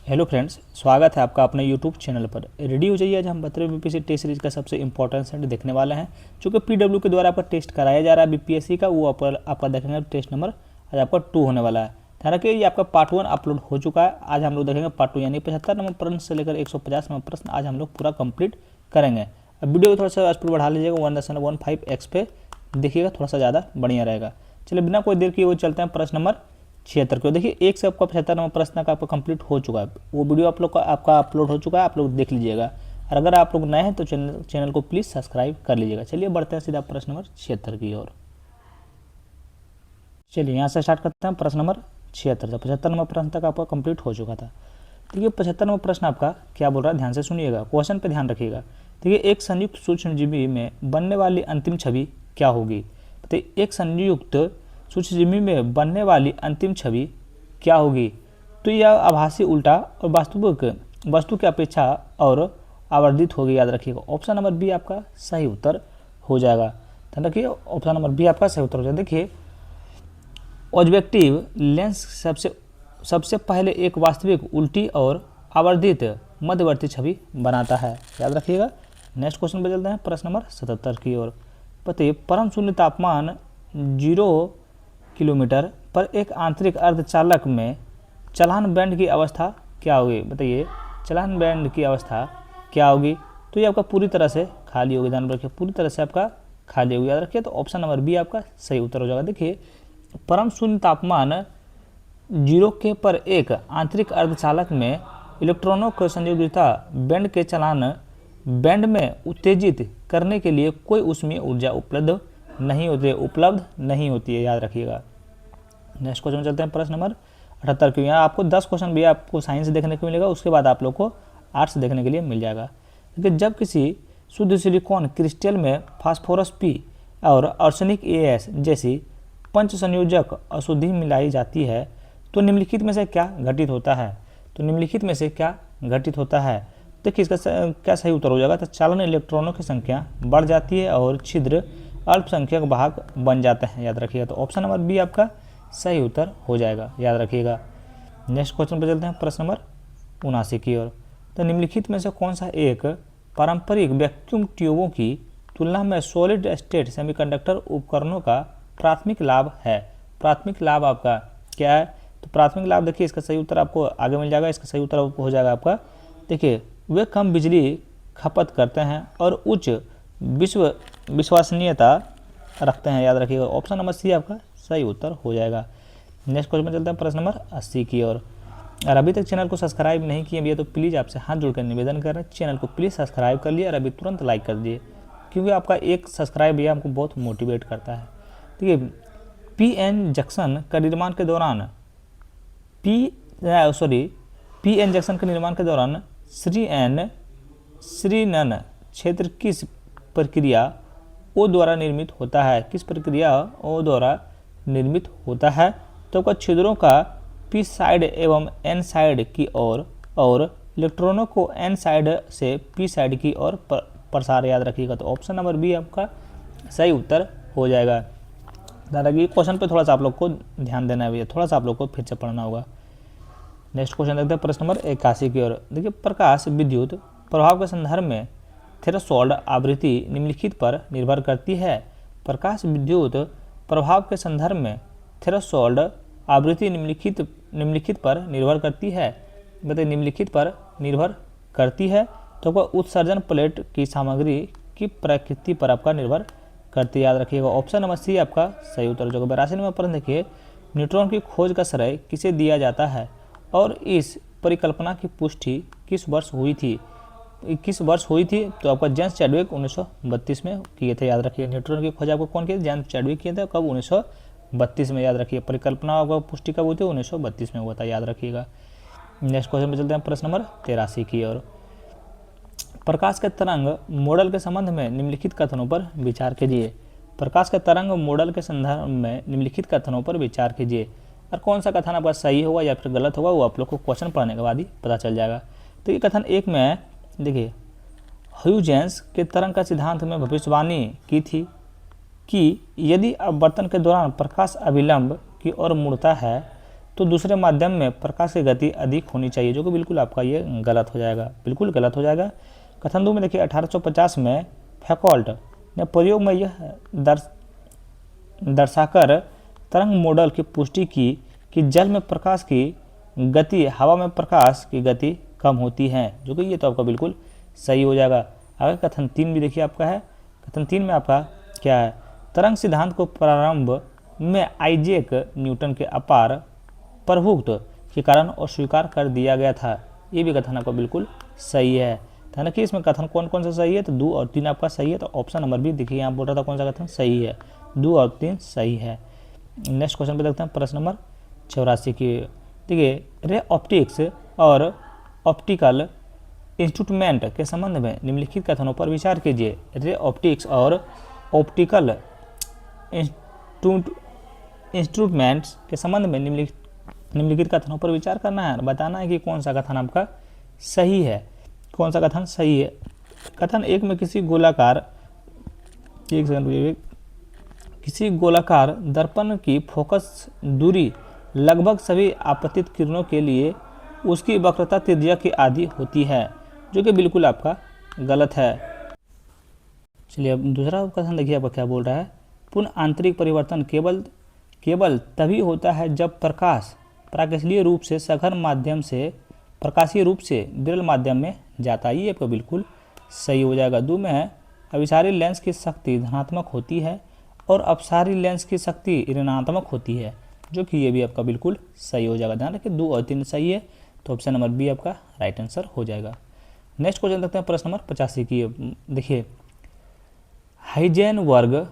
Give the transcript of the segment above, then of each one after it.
Hello friends, स्वागत है आपका अपने यूट्यूब चैनल पर। रेडी हो जाइए। आज हम 12वीं बीपीएससी टेस्ट सीरीज का सबसे इंपॉर्टेंट सेट देखने वाले हैं, जो कि पीडब्ल्यू के द्वारा आपका टेस्ट कराया जा रहा है बीपीएससी का। वो आपका देखेंगे टेस्ट नंबर आज आपका 2 होने वाला है। ध्यान रखिए, ये आपका पार्ट 1 अपलोड हो चुका है। आज हम लोग देखेंगे पार्ट 2, यानी 75 नंबर प्रश्न से लेकर 150 नंबर प्रश्न आज हम लोग पूरा कंप्लीट करेंगे। अब वीडियो को थोड़ा सा स्पीड बढ़ा लीजिएगा, 1.15x पे देखिएगा, थोड़ा सा ज़्यादा बढ़िया रहेगा। चलिए बिना कोई देर किए वो चलते हैं प्रश्न नंबर 76 को। देखिए, एक से आपका 75 नंबर प्रश्न का आपका कंप्लीट हो चुका है। वो वीडियो आप लोग का आपका अपलोड हो चुका है, आप लोग देख लीजिएगा। और अगर आप लोग नए हैं तो चैनल को प्लीज़ सब्सक्राइब कर लीजिएगा। चलिए बढ़ते हैं सीधा प्रश्न नंबर 76 की ओर। चलिए यहाँ से स्टार्ट करते हैं प्रश्न नंबर 76। 75 नंबर प्रश्न तक आपका कंप्लीट हो चुका था। देखिए 75 नंबर प्रश्न आपका क्या बोल रहा है, ध्यान से सुनिएगा, क्वेश्चन पे ध्यान रखिएगा। देखिए, एक संयुक्त सूक्ष्मजीवी में बनने वाली अंतिम छवि क्या होगी। तो एक संयुक्त सूक्ष्मजीवी में बनने वाली अंतिम छवि क्या होगी। तो यह आभासी, उल्टा और वास्तविक वस्तु की अपेक्षा और आवर्धित होगी। याद रखिएगा, ऑप्शन नंबर बी आपका सही उत्तर हो जाएगा। ध्यान रखिए, ऑप्शन नंबर बी आपका सही उत्तर हो जाएगा। देखिए, ऑब्जेक्टिव लेंस सबसे पहले एक वास्तविक, उल्टी और आवर्धित मध्यवर्ती छवि बनाता है। याद रखिएगा। नेक्स्ट क्वेश्चन पे चलते हैं प्रश्न नंबर 77 की ओर। बताइए, परम शून्य तापमान 0 किलोमीटर पर एक आंतरिक अर्धचालक में चालन बैंड की अवस्था क्या होगी। बताइए, चालन बैंड की अवस्था क्या होगी। तो ये आपका पूरी तरह से खाली होगी। ध्यान रखिए, पूरी तरह से आपका खाली होगी। याद रखिए, तो ऑप्शन नंबर बी आपका सही उत्तर हो जाएगा। देखिए, परम शून्य तापमान 0 के पर एक आंतरिक अर्धचालक में इलेक्ट्रॉनों की संयोजकता बैंड के चालन बैंड में उत्तेजित करने के लिए कोई ऊष्मीय ऊर्जा उपलब्ध नहीं होती है। याद रखिएगा। नेक्स्ट क्वेश्चन चलते हैं प्रश्न नंबर 78 की। यहाँ आपको 10 क्वेश्चन भी आपको साइंस देखने को मिलेगा, उसके बाद आप लोग को आर्ट्स देखने के लिए मिल जाएगा। देखिए, जब किसी शुद्ध सिलिकॉन क्रिस्टल में फास्फोरस पी और आर्सेनिक एएस जैसी पंच संयोजक अशुद्धि मिलाई जाती है तो निम्नलिखित में से क्या घटित होता है। तो निम्नलिखित में से क्या घटित होता है। देखिए, इसका क्या सही उत्तर हो जाएगा। तो चालन इलेक्ट्रॉनों की संख्या बढ़ जाती है और छिद्र अल्पसंख्यक वाहक बन जाते हैं। याद रखिएगा, तो ऑप्शन नंबर बी आपका सही उत्तर हो जाएगा। याद रखिएगा। नेक्स्ट क्वेश्चन पर चलते हैं प्रश्न नंबर 79 की ओर। तो निम्नलिखित में से कौन सा एक पारंपरिक वैक्यूम ट्यूबों की तुलना में सॉलिड स्टेट सेमीकंडक्टर उपकरणों का प्राथमिक लाभ है। प्राथमिक लाभ आपका क्या है। तो प्राथमिक लाभ देखिए, इसका सही उत्तर आपको आगे मिल जाएगा। इसका सही उत्तर हो जाएगा आपका, देखिए, वे कम बिजली खपत करते हैं और उच्च विश्वसनीयता रखते हैं। याद रखिएगा, ऑप्शन नंबर सी आपका सही उत्तर हो जाएगा। नेक्स्ट क्वेश्चन में चलते हैं प्रश्न नंबर 80 की ओर। और अभी तक चैनल को सब्सक्राइब नहीं किए भैया तो प्लीज़ आपसे हाथ जोड़कर निवेदन कर रहे हैं, चैनल को प्लीज़ सब्सक्राइब कर लिए और अभी तुरंत लाइक कर दिए, क्योंकि आपका एक सब्सक्राइब भैया हमको बहुत मोटिवेट करता है। देखिए, पीएन जंक्शन का निर्माण के दौरान पीएन जंक्शन के निर्माण के दौरान श्रीनन क्षेत्र किस प्रक्रिया ओ द्वारा निर्मित होता है। किस प्रक्रिया ओ द्वारा निर्मित होता है। तो का छिद्रों का पी साइड एवं एन साइड की ओर और इलेक्ट्रॉनों को एन साइड से पी साइड की ओर प्रसार। याद रखिएगा, तो ऑप्शन नंबर बी आपका सही उत्तर हो जाएगा। ध्यान रखिए, क्वेश्चन पे थोड़ा सा आप लोग को ध्यान देना है भैया, थोड़ा सा आप लोग को फिर से पढ़ना होगा। नेक्स्ट क्वेश्चन देखते हैं प्रश्न नंबर 81 की ओर। देखिए, प्रकाश विद्युत प्रभाव के संदर्भ में थ्रेशोल्ड आवृत्ति निम्नलिखित पर निर्भर करती है। प्रकाश विद्युत प्रभाव के संदर्भ में थ्रेशोल्ड आवृत्ति निम्नलिखित पर निर्भर करती है। बताइए, निम्नलिखित पर निर्भर करती है। तो उत्सर्जन प्लेट की सामग्री की प्रकृति पर आपका निर्भर करती है। याद रखिएगा, ऑप्शन नंबर सी आपका सही उत्तर हो जाएगा। 82 नंबर प्रश्न देखिए, न्यूट्रॉन की खोज का श्रेय किसे दिया जाता है और इस परिकल्पना की पुष्टि किस वर्ष हुई थी। तो आपका जेम्स चैडविक 1932 में किए थे। याद रखिए, न्यूट्रॉन की खोज आपको कौन किए थे, जेम्स चैडविक किए थे। कब, 1932 में। याद रखिए, परिकल्पना आपका पुष्टि कब हुई थी, 1932 में हुआ था। याद रखिएगा। नेक्स्ट क्वेश्चन में चलते हैं प्रश्न नंबर 83 की ओर। प्रकाश के तरंग मॉडल के संबंध में निम्नलिखित कथनों पर विचार कीजिए। प्रकाश के तरंग मॉडल के संदर्भ में निम्नलिखित कथनों पर विचार कीजिए, और कौन सा कथन आपका सही होगा या फिर गलत होगा वो आप लोग को क्वेश्चन पढ़ने के बाद ही पता चल जाएगा। तो ये कथन एक में देखिए, ह्यूजेंस के तरंग का सिद्धांत में भविष्यवाणी की थी कि यदि अपवर्तन के दौरान प्रकाश अभिलंब की ओर मुड़ता है तो दूसरे माध्यम में प्रकाश की गति अधिक होनी चाहिए, जो कि बिल्कुल आपका ये गलत हो जाएगा, बिल्कुल गलत हो जाएगा। कथन 2 में देखिए 1850 में फैकॉल्ट ने प्रयोग में यह दर्शाकर तरंग मॉडल की पुष्टि की कि जल में प्रकाश की गति हवा में प्रकाश की गति कम होती है, जो कि ये तो आपका बिल्कुल सही हो जाएगा। आगे कथन 3 भी देखिए आपका है। कथन 3 में आपका क्या है, तरंग सिद्धांत को प्रारंभ में आइजैक न्यूटन के अपार प्रभुत्व के कारण अस्वीकार कर दिया गया था। ये भी कथन आपका बिल्कुल सही है। ध्यान रखिए इसमें कथन कौन कौन सा सही है, तो 2 और 3 आपका सही है। तो ऑप्शन नंबर भी देखिए यहाँ बोल रहा था कौन सा कथन सही है, 2 और 3 सही है। नेक्स्ट क्वेश्चन पे देखते हैं प्रश्न नंबर 84 की। देखिए रे ऑप्टिक्स और ऑप्टिकल इंस्ट्रूमेंट के संबंध में निम्नलिखित कथनों पर विचार कीजिए। रे ऑप्टिक्स और ऑप्टिकल इंस्ट्रूमेंट्स के संबंध में निम्नलिखित कथनों पर विचार करना है, बताना है कि कौन सा कथन आपका सही है, कौन सा कथन सही है। कथन 1 में किसी गोलाकार दर्पण की फोकस दूरी लगभग सभी आपतित किरणों के लिए उसकी वक्रता त्रिज्या की आधी होती है, जो कि बिल्कुल आपका गलत है। चलिए अब दूसरा कथन देखिए आपका क्या बोल रहा है। पूर्ण आंतरिक परिवर्तन केवल तभी होता है जब प्रकाश प्रकाशीय रूप से सघन माध्यम से प्रकाशीय रूप से विरल माध्यम में जाता है। ये आपका बिल्कुल सही हो जाएगा। 2 में है अभिसारी लेंस की शक्ति धनात्मक होती है और अपसारी लेंस की शक्ति ऋणात्मक होती है, जो कि ये भी आपका बिल्कुल सही हो जाएगा। ध्यान रखिए 2 और 3 सही है, तो ऑप्शन नंबर बी आपका राइट आंसर हो जाएगा। नेक्स्ट क्वेश्चन देखते हैं प्रश्न नंबर 85 की। देखिए हाइजेनबर्ग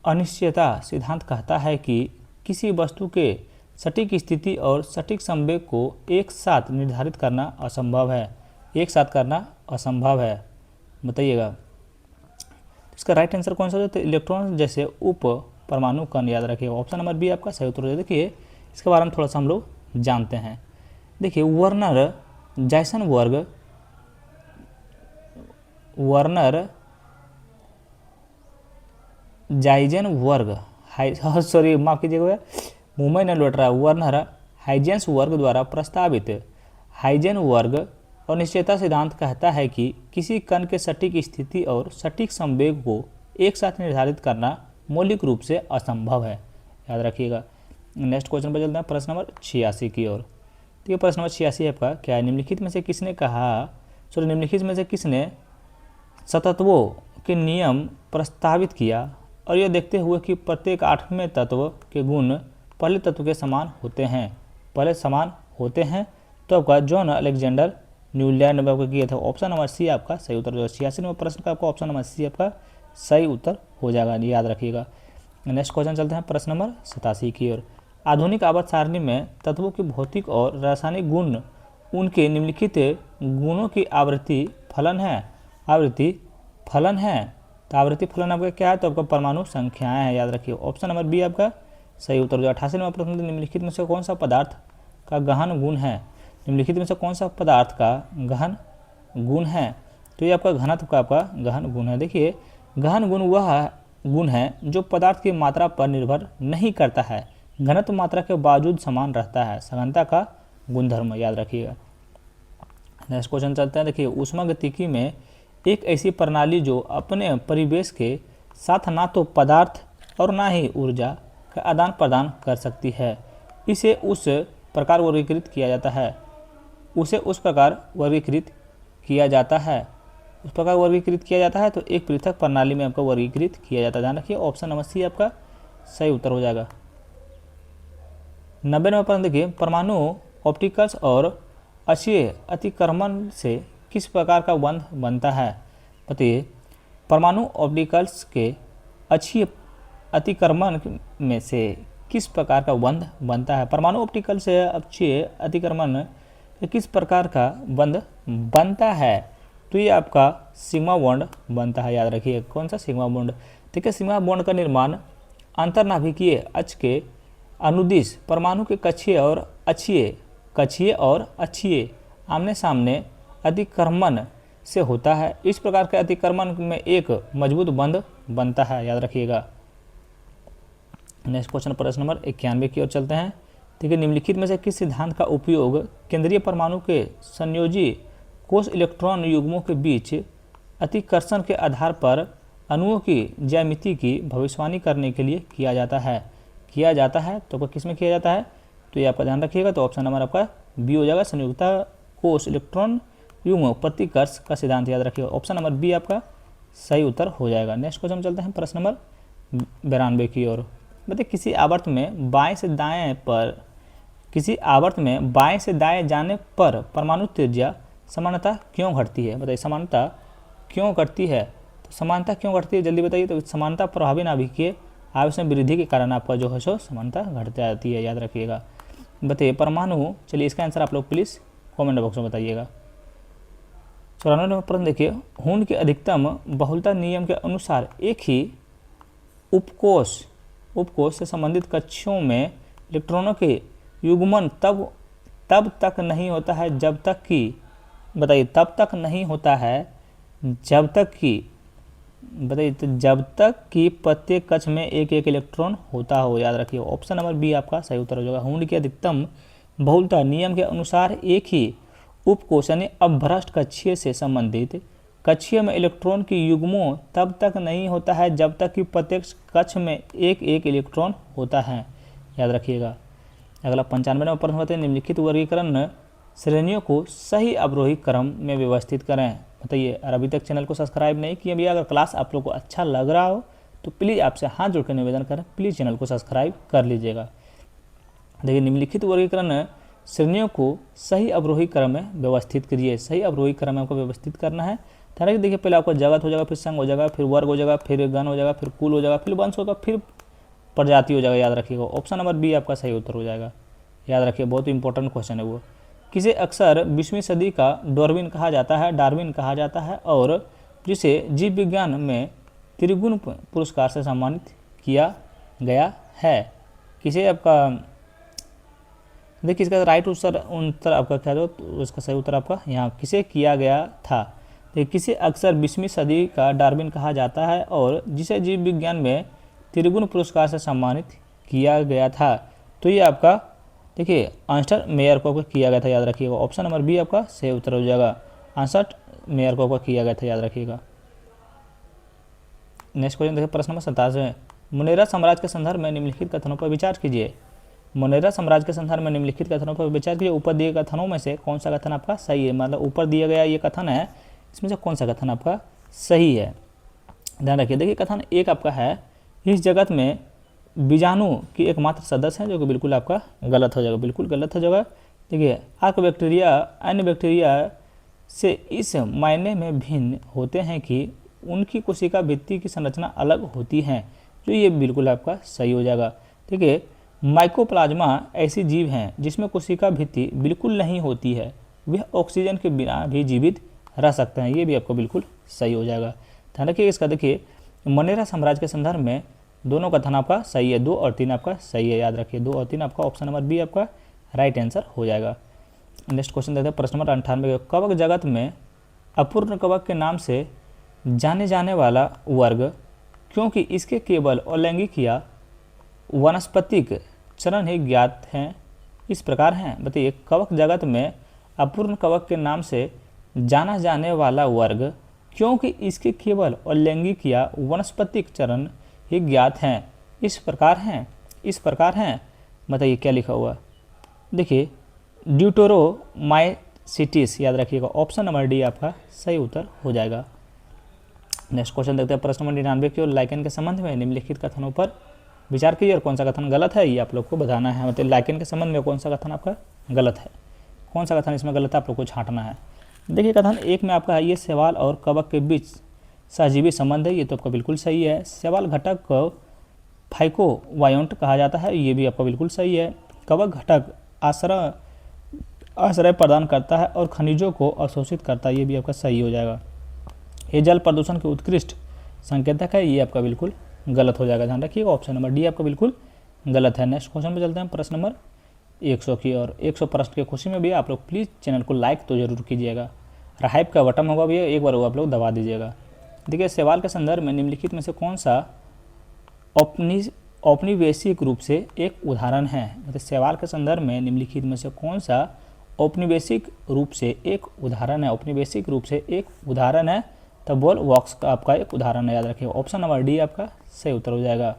अनिश्चयता सिद्धांत कहता है कि किसी वस्तु के सटीक स्थिति और सटीक संवेग को एक साथ निर्धारित करना असंभव है। एक साथ करना असंभव है, बताइएगा इसका राइट आंसर कौन सा हो? तो इलेक्ट्रॉन जैसे उप परमाणु कण, याद रखिएगा ऑप्शन नंबर बी आपका सही उत्तर है। देखिए इसके बारे में थोड़ा सा हम लोग जानते हैं। देखिए वर्नर जाइजेनबर्ग सॉरी माफ कीजिएगा मुंबई नहीं लौट रहा है। वर्नर हाइजेनबर्ग द्वारा प्रस्तावित हाइजेनबर्ग अनिश्चयता सिद्धांत कहता है कि किसी कण के सटीक स्थिति और सटीक संवेग को एक साथ निर्धारित करना मौलिक रूप से असंभव है, याद रखिएगा। नेक्स्ट क्वेश्चन पर चलते हैं प्रश्न नंबर 86 की ओर। तो ये प्रश्न नंबर 86 आपका क्या है, निम्नलिखित में से किसने सतत्वों के नियम प्रस्तावित किया और यह देखते हुए कि प्रत्येक 8वें तत्व के गुण पहले तत्व के समान होते हैं, तो आपका जॉन अलेक्जेंडर न्यूलैंड में आपका किया था। ऑप्शन नंबर सी आपका सही उत्तर हो जाएगा। 86 नंबर प्रश्न का आपका ऑप्शन नंबर सी आपका सही उत्तर हो जाएगा, याद रखिएगा। नेक्स्ट क्वेश्चन चलते हैं प्रश्न नंबर 87 की ओर। आधुनिक आवर्त सारणी में तत्वों के भौतिक और रासायनिक गुण उनके निम्नलिखित गुणों की आवृत्ति फलन है। तो आवृत्ति फलन आपका क्या है, तो आपका परमाणु संख्याएं हैं, याद रखिए ऑप्शन नंबर बी आपका सही उत्तर हो जाएगा। 88 नंबर प्रश्न, निम्नलिखित में से कौन सा पदार्थ का गहन गुण है। निम्नलिखित में से कौन सा पदार्थ का गहन गुण है, तो ये आपका घनत्व का आपका गहन गुण है। देखिए गहन गुण वह गुण है जो पदार्थ की मात्रा पर निर्भर नहीं करता है, घनत्व मात्रा के बावजूद समान रहता है, सघनता का गुणधर्म, याद रखिएगा। नेक्स्ट क्वेश्चन चलते हैं। देखिए ऊष्मागतिकी में एक ऐसी प्रणाली जो अपने परिवेश के साथ ना तो पदार्थ और ना ही ऊर्जा का आदान प्रदान कर सकती है, इसे उस प्रकार वर्गीकृत किया जाता है। तो एक पृथक प्रणाली में आपका वर्गीकृत किया जाता है। ध्यान रखिए ऑप्शन नंबर सी आपका सही उत्तर हो जाएगा। 90 नंबर प्रश्न देखिए परमाणु ऑप्टिकल्स और अक्षीय अतिक्रमण से किस प्रकार का बंध बनता है। बताइए परमाणु ऑप्टिकल्स के अक्षीय अतिक्रमण में से किस प्रकार का बंध बनता है। परमाणु ऑप्टिकल से अक्षीय अतिक्रमण किस प्रकार का बंध बनता है, तो ये आपका सिग्मा बॉन्ड बनता है, याद रखिए कौन सा सिग्मा बॉन्ड। देखिए सिग्मा बॉन्ड का निर्माण अंतर्नाभिकीय अक्ष के अनुदिश परमाणु के कक्षीय और अक्षीय आमने सामने अतिक्रमण से होता है। इस प्रकार के अतिक्रमण में एक मजबूत बंध बनता है, याद रखिएगा। नेक्स्ट क्वेश्चन प्रश्न नंबर 91 की ओर चलते हैं। ठीक है, निम्नलिखित में से किस सिद्धांत का उपयोग केंद्रीय परमाणु के संयोजी कोष इलेक्ट्रॉन युग्मों के बीच अतिकर्षण के आधार पर अणुओं की ज्यामिति की भविष्यवाणी करने के लिए किया जाता है। तो किस में किया जाता है, तो ये आपका ध्यान रखिएगा। तो ऑप्शन नंबर आपका बी हो जाएगा, संयुक्ता कोष इलेक्ट्रॉन युग्म प्रतिकर्ष का सिद्धांत याद रखिएगा। ऑप्शन नंबर बी आपका सही उत्तर हो जाएगा। नेक्स्ट क्वेश्चन चलते हैं प्रश्न नंबर 92 की ओर। बताइए किसी आवर्त में बाएं से दाएं जाने पर परमाणु त्रिज्या समानता क्यों घटती है। बताइए समानता क्यों घटती है। तो समानता क्यों घटती है जल्दी बताइए। तो समानता प्रभावी नाभिकीय आवेश में वृद्धि के कारण आपका जो है सो समानता घट जाती है, याद रखिएगा। बताइए परमाणु, चलिए इसका आंसर आप लोग प्लीज़ कमेंट बॉक्स में बताइएगा। 94 नंबर प्रश्न देखिए, हून की अधिकतम बहुलता नियम के अनुसार एक ही उपकोष से संबंधित कक्षों में इलेक्ट्रॉनों के युग्मन तब तक नहीं होता है जब तक कि, बताइए तब तक नहीं होता है जब तक कि, बताइए तो जब तक कि प्रत्येक कक्ष में एक एक इलेक्ट्रॉन होता हो, याद रखिए। ऑप्शन नंबर बी आपका सही उत्तर हो जाएगा। हून की अधिकतम बहुलता नियम के अनुसार एक ही उपकोष यानी अभ्रष्ट कक्षीय से संबंधित कक्षीय में इलेक्ट्रॉन की युग्मों तब तक नहीं होता है जब तक कि प्रत्येक कक्ष में एक एक इलेक्ट्रॉन होता है, याद रखिएगा। अगला 95 नंबर प्रश्न होते हैं, निम्नलिखित वर्गीकरण श्रेणियों को सही अवरोही क्रम में व्यवस्थित करें। बताइए, और अभी तक चैनल को सब्सक्राइब नहीं किया भैया, अगर क्लास आप लोग को अच्छा लग रहा हो तो प्लीज़ आपसे हाथ जोड़ कर निवेदन करें, प्लीज़ चैनल को सब्सक्राइब कर लीजिएगा। देखिए निम्नलिखित वर्गीकरण श्रेणियों को सही अवरोही क्रम में व्यवस्थित करिए। सही अवरोही क्रम में आपको व्यवस्थित करना है। ध्यान देखिए, पहले आपका जगत हो जाएगा, फिर संघ हो जाएगा, फिर वर्ग हो जाएगा, फिर गण हो जाएगा, फिर कुल हो जाएगा, फिर वंश होगा, फिर प्रजाति हो जाएगा, याद रखिएगा। ऑप्शन नंबर बी आपका सही उत्तर हो जाएगा, याद रखिए। बहुत इंपॉर्टेंट क्वेश्चन है वो। किसे अक्सर 20वीं सदी का डार्विन कहा जाता है और जिसे जीव विज्ञान में त्रिगुण पुरस्कार से सम्मानित किया गया है। किसे आपका, देखिए इसका राइट उत्तर आपका क्या हो, तो उसका सही उत्तर आपका यहाँ किसे किया गया था। देखिए किसे अक्सर 20वीं सदी का डार्विन कहा जाता है और जिसे जीव विज्ञान में त्रिगुण पुरस्कार से सम्मानित किया गया था, तो ये आपका देखिए आंसर मेयर को किया गया था, याद रखिएगा। ऑप्शन नंबर बी आपका सही उत्तर हो जाएगा, आंसर मेयर को किया गया था, याद रखिएगा। नेक्स्ट क्वेश्चन देखिए प्रश्न नंबर 27, मुनेरा साम्राज्य के संदर्भ में निम्नलिखित कथनों पर विचार कीजिए। मुनेरा साम्राज्य के संदर्भ में निम्नलिखित कथनों पर विचार कीजिए। ऊपर दिए कथनों में से कौन सा कथन आपका सही है, मतलब ऊपर दिया गया ये कथन है, इसमें से कौन सा कथन आपका सही है, ध्यान रखिए। देखिए कथन एक आपका है, इस जगत में बीजाणु की एकमात्र सदस्य है, जो कि बिल्कुल आपका गलत हो जाएगा, बिल्कुल गलत हो जाएगा। देखिए आर्क बैक्टीरिया अन्य बैक्टीरिया से इस मायने में भिन्न होते हैं कि उनकी कोशिका भित्ति की संरचना अलग होती है, जो ये बिल्कुल आपका सही हो जाएगा। देखिए माइकोप्लाज्मा ऐसी जीव हैं जिसमें कोशिका भित्ति बिल्कुल नहीं होती है, वह ऑक्सीजन के बिना भी जीवित रह सकते हैं, ये भी आपको बिल्कुल सही हो जाएगा। ध्यान रखिए इसका। देखिए मुनेरा साम्राज्य के संदर्भ में दोनों कथन आपका सही है, 2 और 3 आपका सही है, याद रखिए 2 और 3 आपका ऑप्शन नंबर बी आपका राइट आंसर हो जाएगा। नेक्स्ट क्वेश्चन देखते हैं प्रश्न नंबर 98, कवक जगत में अपूर्ण कवक के नाम से जाने जाने वाला वर्ग क्योंकि इसके केवल अलैंगिक या वनस्पतिक चरण ही ज्ञात हैं इस प्रकार हैं। बताइए कवक जगत में अपूर्ण कवक के नाम से जाना जाने वाला वर्ग क्योंकि इसके केवल अलैंगिक या वनस्पतिक चरण ही ज्ञात हैं इस प्रकार हैं। बताइए क्या लिखा हुआ। देखिए ड्यूटेरोमाइसिटिस, याद रखिएगा। ऑप्शन नंबर डी आपका सही उत्तर हो जाएगा। नेक्स्ट क्वेश्चन देखते हैं प्रश्न नंबर 99 की ओर, लाइकेन के संबंध में निम्नलिखित कथनों पर विचार कीजिए और कौन सा कथन गलत है ये आप लोग को बताना है। मतलब लाइकेन के संबंध में कौन सा कथन आपका गलत है, कौन सा कथन इसमें गलत है, आप लोग को छांटना है। देखिए कथन एक में आपका है ये शैवाल और कवक के बीच सहजीवी संबंध है, ये तो आपका बिल्कुल सही है। शैवाल घटक को फाइकोवायोंट कहा जाता है, ये भी आपका बिल्कुल सही है। कवक घटक आश्रय प्रदान करता है और खनिजों को अवशोषित करता है, ये भी आपका सही हो जाएगा। ये जल प्रदूषण के उत्कृष्ट संकेतक है, ये आपका बिल्कुल गलत हो जाएगा, ध्यान रखिएगा। ऑप्शन नंबर डी आपका बिल्कुल गलत है। नेक्स्ट क्वेश्चन पे चलते हैं प्रश्न नंबर 100 की और 100 प्रश्न की खुशी में भी आप लोग प्लीज़ चैनल को लाइक तो जरूर कीजिएगा और हाइप का बटन होगा भैया एक बार वो आप लोग दबा दीजिएगा। देखिए सवाल के संदर्भ में निम्नलिखित में से कौन सा औपनिवेशिक रूप से एक उदाहरण है। मतलब सवाल के संदर्भ में निम्नलिखित में से कौन सा औपनिवेशिक रूप से एक उदाहरण है, औपनिवेशिक रूप से एक उदाहरण है, तब बोल वॉक्स का आपका एक उदाहरण है, याद रखिए। ऑप्शन नंबर डी आपका सही उत्तर हो जाएगा।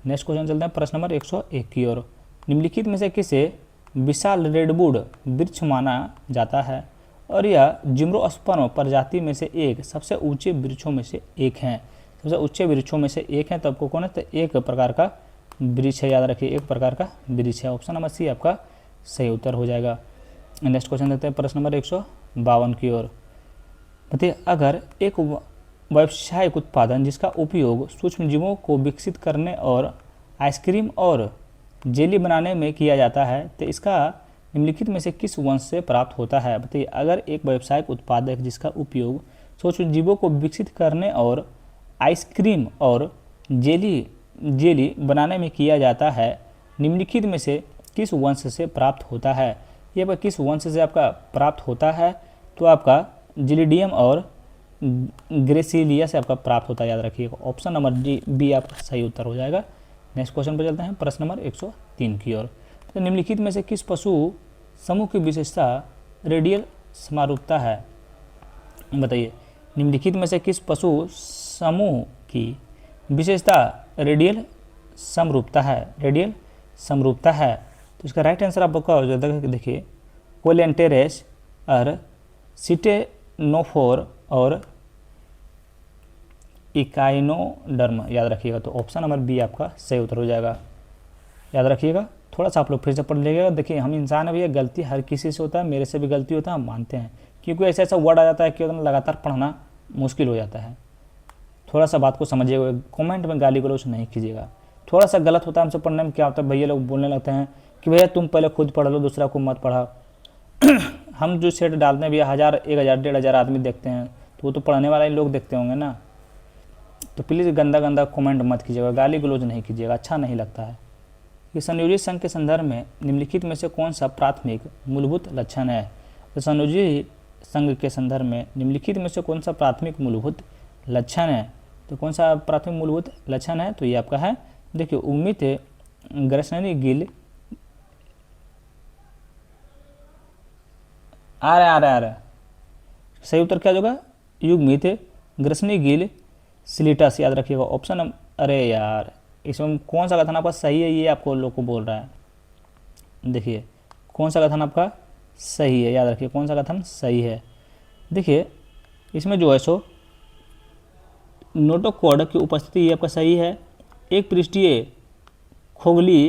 नेक्स्ट क्वेश्चन चलते हैं प्रश्न नंबर 101 की ओर। निम्नलिखित में से किसे विशाल रेडवुड वृक्ष माना जाता है और यह जिम्नोस्पर्म प्रजाति में से एक सबसे ऊंचे वृक्षों में से एक है। सबसे ऊंचे वृक्षों में से एक है, तो आपको कौन है, तो एक प्रकार का वृक्ष है, याद रखिए, एक प्रकार का वृक्ष है। ऑप्शन नंबर सी आपका सही उत्तर हो जाएगा। नेक्स्ट क्वेश्चन देखते हैं प्रश्न नंबर 152 की ओर। बताइए, अगर एक व्यावसायिक उत्पादन जिसका उपयोग सूक्ष्मजीवों को विकसित करने और आइसक्रीम और जेली बनाने में किया जाता है, तो इसका निम्नलिखित में से किस वंश से प्राप्त होता है। बताइए, अगर एक व्यावसायिक उत्पादक जिसका उपयोग सूक्ष्मजीवों को विकसित करने और आइसक्रीम और जेली बनाने में किया जाता है, निम्नलिखित में से किस वंश से प्राप्त होता है। ये किस वंश से आपका प्राप्त होता है, तो आपका जिलिडियम और ग्रेसिलिया से आपका प्राप्त होता है, याद रखिएगा। ऑप्शन नंबर बी आपका सही उत्तर हो जाएगा। नेक्स्ट क्वेश्चन पर चलते हैं प्रश्न नंबर 103 की ओर। तो निम्नलिखित में से किस पशु समूह की विशेषता रेडियल समरूपता है। बताइए, निम्नलिखित में से किस पशु समूह की विशेषता रेडियल समरूपता है, रेडियल समरूपता है। तो इसका राइट आंसर आपका हो जाता है, देखिए, कोलेंटेरेस और सिटेनोफोर और इकाइनोडर्म, याद रखिएगा। तो ऑप्शन नंबर बी आपका सही उत्तर हो जाएगा, याद रखिएगा। थोड़ा सा आप लोग फिर से पढ़ लीजिएगा। देखिए, हम इंसान है भैया, गलती हर किसी से होता है, मेरे से भी गलती होता है, हम मानते हैं, क्योंकि ऐसा ऐसा वर्ड आ जाता है कि लगातार पढ़ना मुश्किल हो जाता है। थोड़ा सा बात को समझिएगा, कमेंट में गाली गलौज नहीं कीजिएगा। थोड़ा सा गलत होता है हमसे पढ़ने में, क्या होता है, भैया लोग बोलने लगते हैं कि भैया तुम पहले खुद पढ़ लो, दूसरा को मत पढ़ाओ। हम जो सेट डालते हैं भैया 1000, 1000, 1500 आदमी देखते हैं, तो वो तो पढ़ने वाले लोग देखते होंगे ना। तो प्लीज़ गंदा गंदा कमेंट मत कीजिएगा, गाली गलौज नहीं कीजिएगा, अच्छा नहीं लगता है। कि संयोजी संघ के संदर्भ में निम्नलिखित में से कौन सा प्राथमिक मूलभूत लक्षण है। तो संयोजी संघ के संदर्भ में निम्नलिखित में से कौन सा प्राथमिक मूलभूत लक्षण है। तो कौन सा प्राथमिक मूलभूत लक्षण है, तो ये आपका है, देखिए, उम्मीद ग्रसनी गिल आ रहा सही उत्तर क्या होगा, युग्मित ग्रसनी गिल सिलिटस, याद रखिएगा। ऑप्शन, अरे यार, इसमें कौन सा कथन आपका सही है, ये आपको लोग को बोल रहा है। देखिए, कौन सा कथन आपका सही है, याद रखिए, कौन सा कथन सही है। देखिए, इसमें जो है सो नोटोकॉर्ड की उपस्थिति ये आपका सही है। एक पृष्ठीय खोगली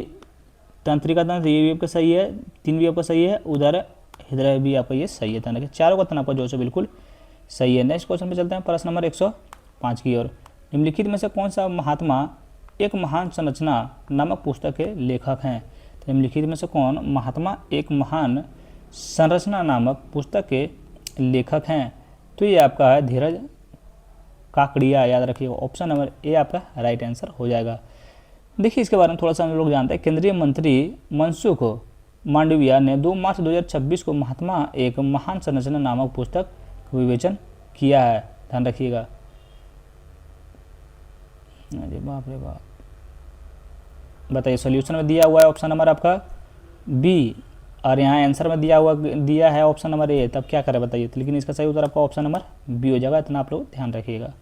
तंत्रिका तंत्र ये भी आपका सही है। 3 भी आपका सही है। उदर हृदय भी आपका ये सही है। तो चारों कथन आपका जो है बिल्कुल सही है। नेक्स्ट क्वेश्चन पे चलते हैं प्रश्न नंबर 105 की ओर। निम्नलिखित में से कौन सा महात्मा एक महान संरचना नामक पुस्तक के लेखक हैं। तो निम्नलिखित में से कौन महात्मा एक महान संरचना नामक पुस्तक के लेखक हैं। तो ये आपका है धीरज काकड़िया, याद रखिएगा। ऑप्शन नंबर ए आपका राइट आंसर हो जाएगा। देखिए, इसके बारे में थोड़ा सा हम लोग जानते हैं। केंद्रीय मंत्री मनसुख मांडविया ने 2 मार्च 2026 को महात्मा एक महान संरचना नामक पुस्तक का विवेचन किया है, ध्यान रखिएगा। अरे बाप रे बाप, बताइए, सॉल्यूशन में दिया हुआ है ऑप्शन नंबर आपका बी, और यहाँ आंसर में दिया है ऑप्शन नंबर ए, तब क्या करें बताइए। तो लेकिन इसका सही उत्तर आपका ऑप्शन नंबर बी हो जाएगा, इतना आप लोग ध्यान रखिएगा।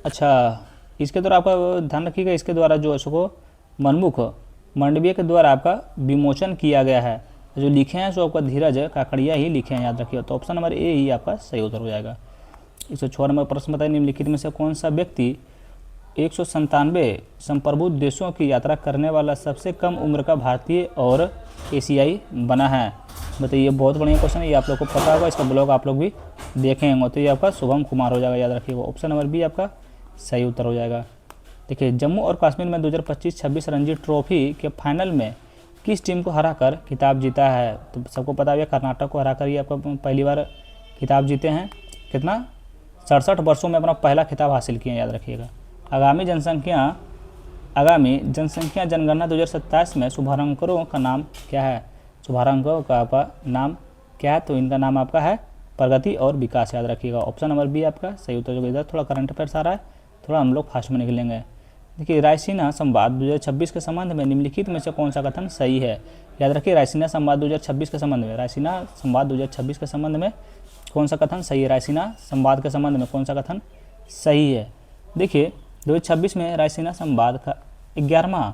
अच्छा, इसके द्वारा आपका ध्यान रखिएगा, इसके द्वारा जो है उसको मनमुख मांडवीय के द्वारा आपका विमोचन किया गया है। जो लिखे हैं सो आपका धीरज काकड़िया ही लिखे हैं, याद रखिए। तो ऑप्शन नंबर ए ही आपका सही उत्तर हो जाएगा। 106 नंबर प्रश्न बताइए, निम्नलिखित में से कौन सा व्यक्ति 197 संप्रभुत्व देशों की यात्रा करने वाला सबसे कम उम्र का भारतीय और एशियाई बना है। बताइए, बहुत बढ़िया क्वेश्चन है, ये आप लोग को पता होगा, इसका ब्लॉग आप लोग भी देखे होंगे। तो ये आपका शुभम कुमार हो जाएगा, याद रखिएगा। ऑप्शन नंबर बी आपका सही उत्तर हो जाएगा। देखिए, जम्मू और कश्मीर में 2025-26 रणजी ट्रॉफी के फाइनल में किस टीम को हराकर खिताब जीता है। तो सबको पता है, कर्नाटक को हराकर ये आपका पहली बार खिताब जीते हैं। कितना 67 वर्षों में अपना पहला खिताब हासिल किए, याद रखिएगा। आगामी जनसंख्या जनगणना 2027 में शुभारंभकरों का नाम क्या है। शुभारंभकरों का आपका नाम क्या है, तो इनका नाम आपका है प्रगति और विकास, याद रखिएगा। ऑप्शन नंबर बी आपका सही उत्तर होगा। इधर थोड़ा करंट अफेयर्स आ रहा है, थोड़ा हम लोग फास्ट में निकलेंगे। देखिए, रायसीना संवाद 2026 के संबंध में निम्नलिखित में से कौन सा कथन सही है। याद रखिए, रायसीना संवाद 2026 के संबंध में, रायसीना संवाद 2026 के संबंध में कौन सा कथन सही है। रायसीना संवाद के संबंध में कौन सा कथन सही है। देखिए, 2026 में रायसीना संवाद का 11वां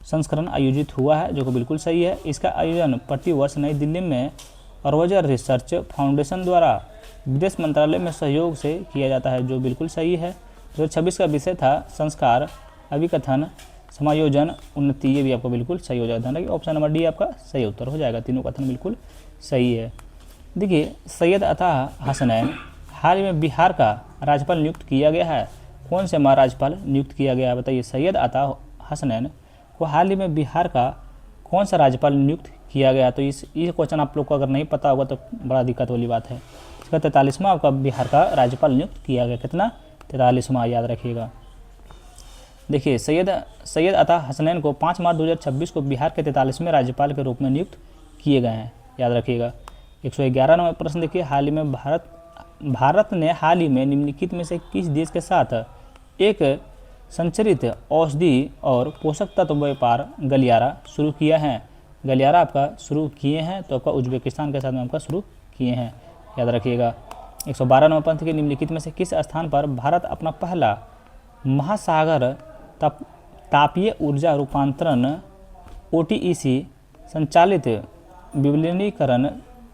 संस्करण आयोजित हुआ है, जो कि बिल्कुल सही है। इसका आयोजन प्रतिवर्ष नई दिल्ली में रोजर रिसर्च फाउंडेशन द्वारा विदेश मंत्रालय में सहयोग से किया जाता है, जो बिल्कुल सही है। 2026 का विषय था संस्कार, अभिकथन, समायोजन, उन्नति। ये भी आपको बिल्कुल सही हो जाता है। ऑप्शन नंबर डी आपका सही उत्तर हो जाएगा। तीनों कथन बिल्कुल सही है। देखिए, सैयद अता हसनैन हाल ही में बिहार का राज्यपाल नियुक्त किया गया है। कौन से महाराज्यपाल नियुक्त किया गया है, बताइए। सैयद अता हसनैन को हाल ही में बिहार का कौन सा राज्यपाल नियुक्त किया गया। तो ये क्वेश्चन आप लोग को अगर नहीं पता होगा तो बड़ा दिक्कत वाली बात है। इसका 43वां आपका बिहार का राज्यपाल नियुक्त किया गया। कितना? 43वां, याद रखिएगा। देखिए, सैयद अता हसनैन को 5 मार्च 2026 को बिहार के 43वें राज्यपाल के रूप में नियुक्त किए गए हैं, याद रखिएगा। 111 नंबर प्रश्न देखिए, हाल ही में भारत ने हाल ही में निम्नलिखित में से किस देश के साथ एक संचरित औषधि और पोषक तत्व व्यापार गलियारा शुरू किया है। गलियारा आपका शुरू किए हैं तो आपका उज्बेकिस्तान के साथ में आपका शुरू किए हैं, याद रखिएगा। 112 नंबर प्रश्न के निम्नलिखित में से किस स्थान पर भारत अपना पहला महासागर तापीय ऊर्जा रूपांतरण OTEC संचालित विलयनीकरण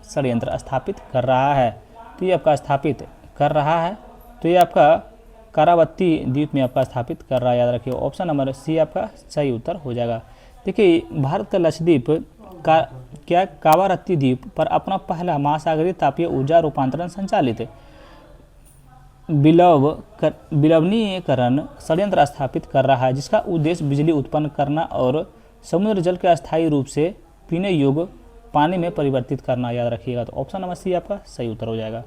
संयंत्र स्थापित कर रहा है। तो ये आपका स्थापित कर रहा है, तो ये आपका कारावती द्वीप में आपका स्थापित कर रहा है, याद रखिए। ऑप्शन नंबर सी आपका सही उत्तर हो जाएगा। देखिए, भारत का लक्षद्वीप का कावारत्ती द्वीप पर अपना पहला महासागरीय तापीय ऊर्जा रूपांतरण संचालित विलवनीकरण संयंत्र स्थापित कर रहा है, जिसका उद्देश्य बिजली उत्पन्न करना और समुद्र जल के अस्थायी रूप से पीने योग्य पानी में परिवर्तित करना, याद रखिएगा। तो ऑप्शन नंबर सी आपका सही उत्तर हो जाएगा।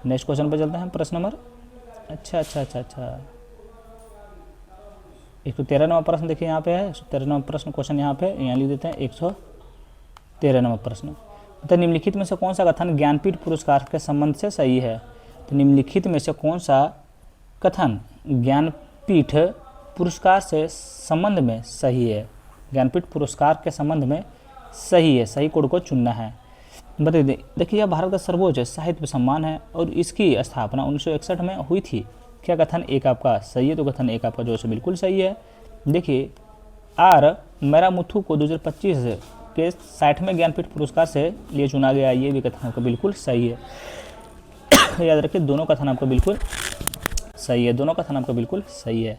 नेक्स्ट क्वेश्चन पर चलते हैं। प्रश्न नंबर 113 नंबर प्रश्न देखिए यहाँ पे है। 113 नंबर प्रश्न क्वेश्चन यहाँ पे यहाँ लिख देते हैं। 113 नंबर प्रश्न, तो निम्नलिखित में से कौन सा कथन ज्ञानपीठ पुरस्कार के संबंध से सही है। तो निम्नलिखित में से कौन सा कथन ज्ञानपीठ पुरस्कार से संबंध में सही है। ज्ञानपीठ पुरस्कार के संबंध में सही है, सही कोड को चुनना है। बताइए, देखिए, यह भारत का सर्वोच्च साहित्य सम्मान है और इसकी स्थापना 1961 में हुई थी। क्या कथन एक आपका सही है। तो कथन एक आपका जो है बिल्कुल सही है। देखिए, आर मैरामुथु को 2025 के 60वें ज्ञानपीठ पुरस्कार से लिए चुना गया। ये भी कथन आपका बिल्कुल सही है। याद रखिए, दोनों कथन आपका बिल्कुल सही है, दोनों कथन आपका बिल्कुल सही है।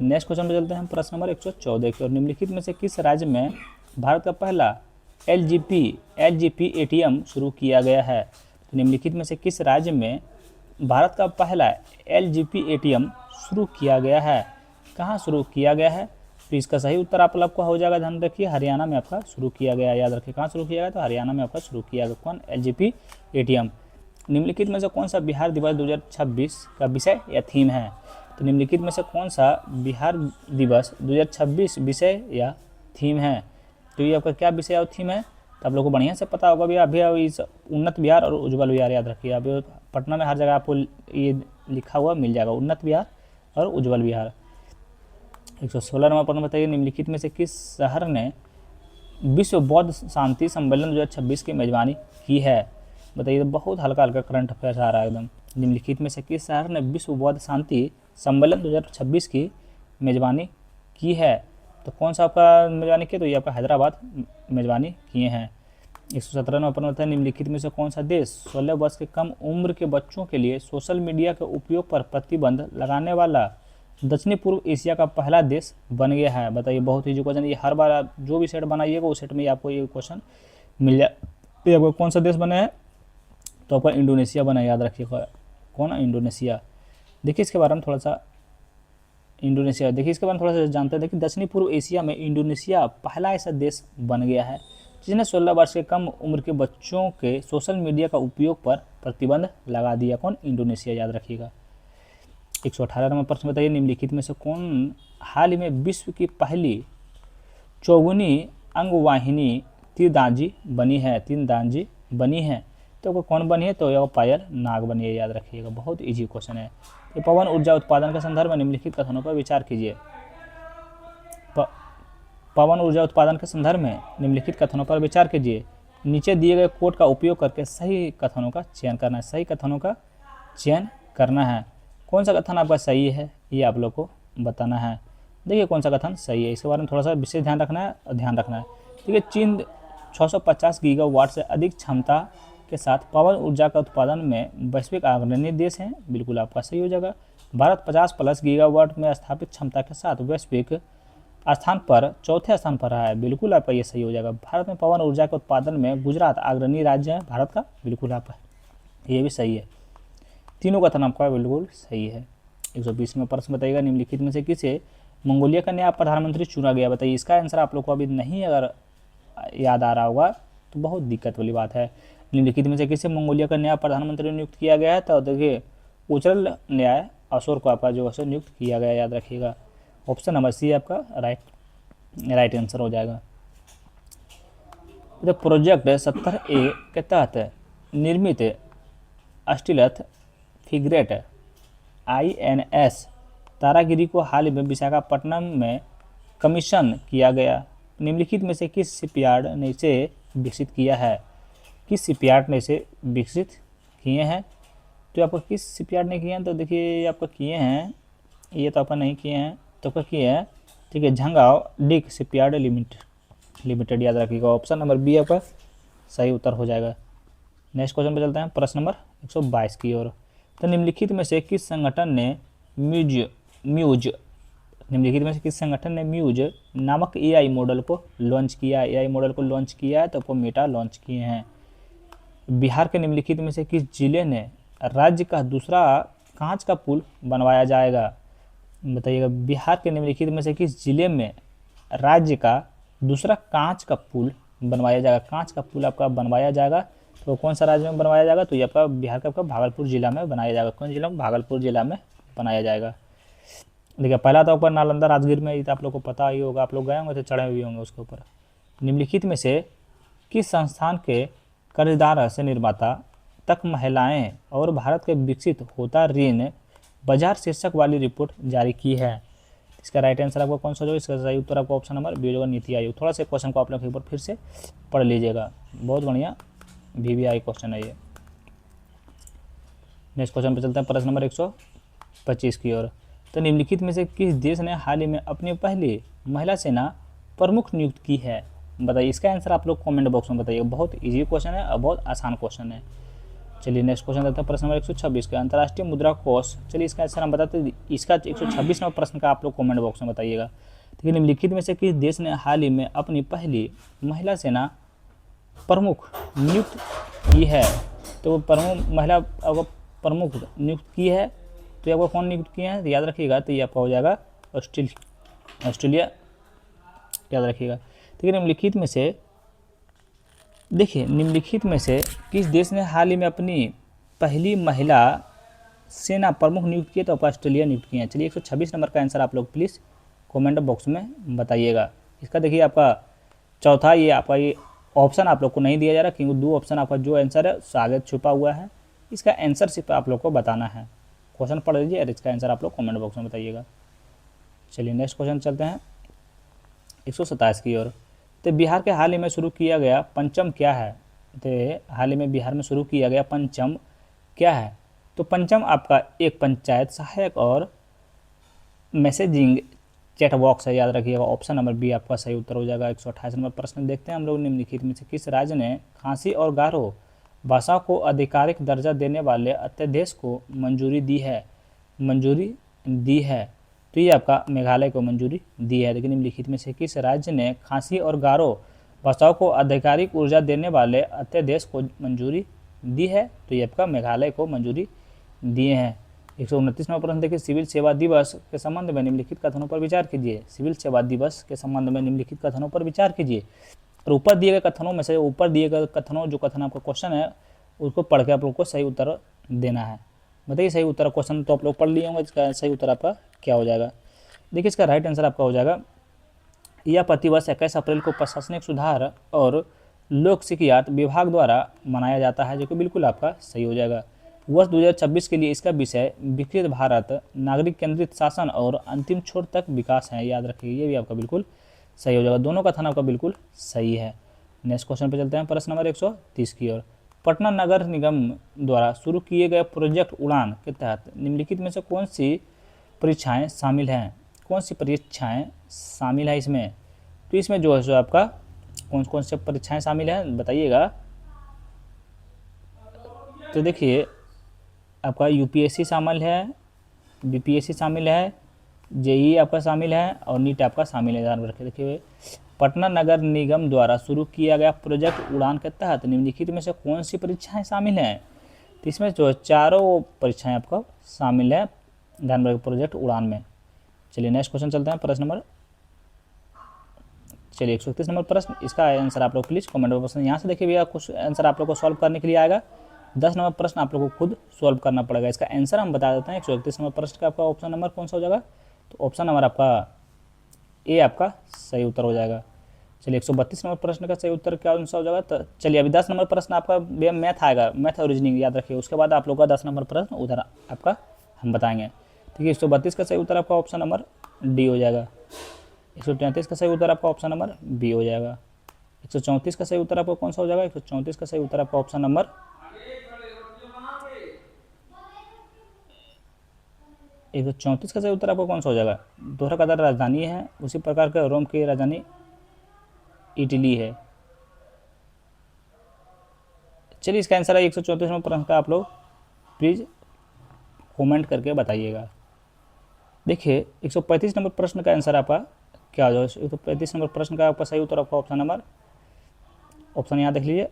नेक्स्ट क्वेश्चन पर चलते हैं। प्रश्न नंबर 114 की। और निम्नलिखित में से किस राज्य में भारत का पहला LGP ATM शुरू किया गया है। तो निम्नलिखित में से किस राज्य में भारत का पहला LGP ATM शुरू किया गया है। कहाँ शुरू किया गया है। तो इसका सही उत्तर आप लोग को हो जाएगा। ध्यान रखिए, हरियाणा में आपका शुरू किया गया, याद रखिए। कहाँ शुरू किया गया। तो हरियाणा में आपका शुरू किया गया। कौन? LGP ATM। निम्नलिखित में से कौन सा बिहार दिवस 2026 का विषय या थीम है। तो निम्नलिखित में से कौन सा बिहार दिवस 2026 विषय या थीम है। तो ये आपका क्या विषय और थीम है। तो आप लोगों को बढ़िया से पता होगा भैया। अभी इस उन्नत बिहार और उज्ज्वल बिहार, याद रखिए। अभी पटना में हर जगह आपको ये लिखा हुआ मिल जाएगा, उन्नत बिहार और उज्ज्वल बिहार। 116 नंबर प्रश्न बताइए, निम्नलिखित में से किस शहर ने विश्व बौद्ध शांति सम्मेलन 2026 की मेजबानी की है। बताइए, बहुत हल्का हल्का करंट अफेयर्स आ रहा है एकदम। निम्नलिखित में से किस शहर ने विश्व बौद्ध शांति सम्मेलन 2026 की मेजबानी की है। तो कौन सा आपका मेजबानी किया। तो ये आपका हैदराबाद मेजबानी किए हैं। 117 नंबर प्रश्न है, निम्नलिखित में से कौन सा देश 16 वर्ष के कम उम्र के बच्चों के लिए सोशल मीडिया के उपयोग पर प्रतिबंध लगाने वाला दक्षिणी पूर्व एशिया का पहला देश बन गया है। बताइए, बहुत ईजी क्वेश्चन। ये हर बार आप जो भी सेट बनाइएगा उस सेट में आपको ये क्वेश्चन मिल जाए। तो आपको कौन सा देश बना है। तो आपका इंडोनेशिया बना है, याद रखिएगा। कौन? इंडोनेशिया। देखिए, इसके बारे में थोड़ा सा जानते हैं। देखिए, दक्षिणी पूर्व एशिया में इंडोनेशिया पहला ऐसा देश बन गया है जिसने 16 वर्ष के कम उम्र के बच्चों के सोशल मीडिया का उपयोग पर प्रतिबंध लगा दिया। कौन? इंडोनेशिया, याद रखिएगा। 118 नंबर प्रश्न बताइए, निम्नलिखित में से कौन हाल ही में विश्व की पहली चौगुनी अंगवाहिनी तीरंदाजी बनी है। तो वो कौन बनी है, तो यह पायल नाग बनी है, याद रखिएगा, बहुत इजी क्वेश्चन है। तो पवन ऊर्जा उत्पादन के संदर्भ में निम्नलिखित कथनों पर विचार कीजिए। पवन ऊर्जा उत्पादन के संदर्भ में निम्नलिखित कथनों पर विचार कीजिए। नीचे दिए गए कोड का उपयोग करके सही कथनों का चयन करना है, सही कथनों का चयन करना है। कौन सा कथन आपका सही है ये आप लोग को बताना है। देखिए कौन सा कथन सही है, इसके बारे में थोड़ा सा विशेष ध्यान रखना है और ध्यान रखना है। देखिए चीन 650 गीगावाट से अधिक क्षमता के साथ पवन ऊर्जा का उत्पादन में वैश्विक अग्रणी देश है, बिल्कुल आपका सही हो जाएगा। भारत 50+ गीगावाट में स्थापित क्षमता के साथ वैश्विक स्थान पर चौथे स्थान पर रहा है, बिल्कुल आपका ये सही हो जाएगा। भारत में पवन ऊर्जा के उत्पादन में गुजरात अग्रणी राज्य है भारत का, बिल्कुल आपका ये भी सही है। तीनों कथन आपका बिल्कुल सही है। 120वां प्रश्न बताइएगा, निम्नलिखित में से किसे मंगोलिया का नया प्रधानमंत्री चुना गया, बताइए। इसका आंसर आप लोग को अभी नहीं अगर याद आ रहा होगा तो बहुत दिक्कत वाली बात है। निम्नलिखित में से किसे मंगोलिया का नया प्रधानमंत्री नियुक्त किया गया है, तो देखिए उच्चतम न्याय अशोर को आपका जो है नियुक्त किया गया, याद रखिएगा। ऑप्शन नंबर सी आपका राइट आंसर हो जाएगा। तो प्रोजेक्ट 70A के तहत निर्मित अस्टिलथ फ्रिगेट INS तारागिरी को हाल ही में विशाखापट्टनम में कमीशन किया गया। निम्नलिखित में से किस शिपयार्ड ने इसे विकसित किया है, किस शिपयार्ड ने इसे विकसित किए हैं, तो आपको किस शिपयार्ड ने किए हैं, तो देखिए ये आपका किए हैं, ये तो आपका नहीं किए हैं, तो क्या किए हैं, ठीक है, झंगाओ डिक शिपयार्ड लिमिटेड, याद रखिएगा। ऑप्शन नंबर बी आपका सही उत्तर हो जाएगा। नेक्स्ट क्वेश्चन पे चलते हैं, प्रश्न नंबर 122 की ओर। तो निम्नलिखित में से किस संगठन ने निम्नलिखित में से किस संगठन ने म्यूज नामक AI मॉडल को लॉन्च किया, AI मॉडल को लॉन्च किया है, तो आपको मेटा लॉन्च किए हैं। बिहार के निम्नलिखित में से किस जिले ने राज्य का दूसरा कांच का पुल बनवाया जाएगा, बताइएगा। बिहार के निम्नलिखित में से किस जिले में राज्य का दूसरा कांच का पुल बनवाया जाएगा, कांच का पुल आपका बनवाया जाएगा, तो कौन सा राज्य में बनवाया जाएगा, तो ये आपका बिहार का आपका भागलपुर जिला में बनाया जाएगा। कौन जिला में, भागलपुर जिला में बनाया जाएगा। देखिए पहला तो ऊपर नालंदा राजगीर में, ये तो आप लोग को पता ही होगा, आप लोग गए होंगे तो चढ़े हुए होंगे उसके ऊपर। निम्नलिखित में से किस संस्थान के कर्जदार से निर्माता तक महिलाएं और भारत के विकसित होता ऋण बाजार शीर्षक वाली रिपोर्ट जारी की है, इसका राइट आंसर आपको कौन सा जो, इसका सही उत्तर आपको ऑप्शन नंबर बी होगा, नीति आयोग। थोड़ा सा क्वेश्चन को आप लोग एक बार फिर से पढ़ लीजिएगा, बहुत बढ़िया VVI क्वेश्चन है ये। नेक्स्ट क्वेश्चन पे चलते हैं, प्रश्न नंबर 125 की ओर। तो निम्नलिखित में से किस देश ने हाल ही में अपनी पहली महिला सेना प्रमुख नियुक्त की है, बताइए। इसका आंसर आप लोग कमेंट बॉक्स में बताइए, बहुत इजी क्वेश्चन है और बहुत आसान क्वेश्चन है। चलिए नेक्स्ट क्वेश्चन देते हैं, प्रश्न नंबर 126 का, अंतर्राष्ट्रीय मुद्रा कोष। चलिए इसका आंसर हम बताते हैं, इसका 126वां प्रश्न का आप लोग कमेंट बॉक्स में बताइएगा। ठीक है, निम्नलिखित में से किस देश ने हाल ही में अपनी पहली महिला सेना प्रमुख नियुक्त की है, तो प्रमुख महिला अगर प्रमुख नियुक्त की है, तो आपको कौन नियुक्त किए हैं, याद रखिएगा, तो ये आपका हो जाएगा ऑस्ट्रेलिया, याद रखिएगा। ठीक है, निम्नलिखित में से देखिए, निम्नलिखित में से किस देश ने हाल ही में अपनी पहली महिला सेना प्रमुख नियुक्त किए, तो आपको ऑस्ट्रेलिया नियुक्त किए हैं। चलिए 126 नंबर का आंसर आप लोग प्लीज़ कमेंट बॉक्स में बताइएगा। इसका देखिए आपका चौथा, ये आपका ये ऑप्शन आप लोग को नहीं दिया जा रहा, क्योंकि 2 ऑप्शन आपका जो आंसर है आगे छुपा हुआ है, इसका आंसर सिर्फ आप लोग को बताना है। क्वेश्चन पढ़ लीजिए और इसका आंसर आप लोग कमेंट बॉक्स में बताइएगा। चलिए नेक्स्ट क्वेश्चन चलते हैं 127 की ओर। तो बिहार के हाल ही में शुरू किया गया पंचम क्या है, तो हाल ही में बिहार में शुरू किया गया पंचम क्या है, तो पंचम आपका एक पंचायत सहायक और मैसेजिंग चैट बॉक्स है, याद रखिएगा। ऑप्शन नंबर बी आपका सही उत्तर हो जाएगा। 128 नंबर प्रश्न देखते हैं हम लोग, निम्नलिखित में से किस राज्य ने खासी और गारो भाषा को आधिकारिक दर्जा देने वाले अध्यादेश को मंजूरी दी है, तो ये आपका मेघालय को मंजूरी दी है। लेकिन निम्नलिखित में से किस राज्य ने खासी और गारो भाषाओं को आधिकारिक ऊर्जा देने वाले अध्यादेश को मंजूरी दी है, तो ये आपका मेघालय को मंजूरी दिए हैं। 129वां प्रश्न देखिए, सिविल सेवा दिवस के संबंध में निम्नलिखित कथनों पर विचार कीजिए। सिविल सेवा दिवस के संबंध में निम्नलिखित कथनों पर विचार कीजिए, और ऊपर दिए गए कथनों में से ऊपर दिए गए कथनों, जो कथन आपका क्वेश्चन है उसको पढ़ के आप लोग को सही उत्तर देना है। बताइए सही उत्तर, क्वेश्चन तो आप लोग पढ़ लिए होंगे, इसका सही उत्तर आपका क्या हो जाएगा। देखिए इसका राइट आंसर आपका हो जाएगा, यह प्रतिवर्ष 21 अप्रैल को प्रशासनिक सुधार और लोक शिकायत विभाग द्वारा मनाया जाता है, जो कि बिल्कुल आपका सही हो जाएगा। वर्ष 2026 के लिए इसका विषय विकसित भारत, नागरिक केंद्रित शासन और अंतिम छोर तक विकास है। याद रखिए, ये भी आपका बिल्कुल सही हो जाएगा। दोनों का थाना आपका बिल्कुल सही है। नेक्स्ट क्वेश्चन पे चलते हैं, प्रश्न नंबर 130 की ओर। पटना नगर निगम द्वारा शुरू किए गए प्रोजेक्ट उड़ान के तहत निम्नलिखित में से कौन सी परीक्षाएं शामिल हैं? कौन सी परीक्षाएं शामिल है इसमें? तो इसमें जो है सो आपका कौन कौन से परीक्षाएं शामिल हैं बताइएगा। तो देखिए, आपका यूपीएससी शामिल है, बीपीएससी शामिल है, जेईई आपका शामिल है और नीट आपका शामिल है। ध्यान रखिए। देखिए, पटना नगर निगम द्वारा शुरू किया गया प्रोजेक्ट उड़ान के तहत निम्नलिखित में से कौन सी परीक्षाएं शामिल हैं? तो इसमें जो चारों परीक्षाएं आपका शामिल है ध्यान रखिए प्रोजेक्ट उड़ान में। चलिए नेक्स्ट क्वेश्चन चलते हैं, प्रश्न नंबर 131 नंबर प्रश्न। इसका आंसर आप लोग प्लीज कमेंट में प्रश्न यहाँ से देखिए भैया, कुछ आंसर आप लोग को सॉल्व करने के लिए आएगा। 10 नंबर प्रश्न आप लोग को खुद सॉल्व करना पड़ेगा। इसका आंसर हम बता देते हैं। 131 नंबर प्रश्न का आपका ऑप्शन नंबर कौन सा हो जाएगा? तो ऑप्शन नंबर आपका ए आपका सही उत्तर हो जाएगा। चलिए 132 नंबर प्रश्न का सही उत्तर क्या आंसर हो जाएगा? तो चलिए अभी 10 नंबर प्रश्न आपका मैथ आएगा, मैथ और रीजनिंग याद रखिए। उसके बाद आप लोग का 10 नंबर प्रश्न उधर आपका हम बताएंगे। ठीक है, 132 का सही उत्तर आपका ऑप्शन नंबर डी हो जाएगा। 133 का सही उत्तर आपका ऑप्शन नंबर बी हो जाएगा। 134 का सही उत्तर आपका कौन सा हो जाएगा? 134 का सही उत्तर आपका ऑप्शन नंबर 134 का सही उत्तर आपका कौन सा हो जाएगा? दोहरा कतर राजधानी है, उसी प्रकार का रोम की राजधानी इटली है। चलिए इसका आंसर है 134 नंबर प्रश्न का आप लोग प्लीज कमेंट करके बताइएगा। देखिए 135 नंबर प्रश्न का आंसर आपका क्या हो जाएगा? 135 नंबर प्रश्न का आपका सही उत्तर आपका ऑप्शन यहाँ देख लीजिए,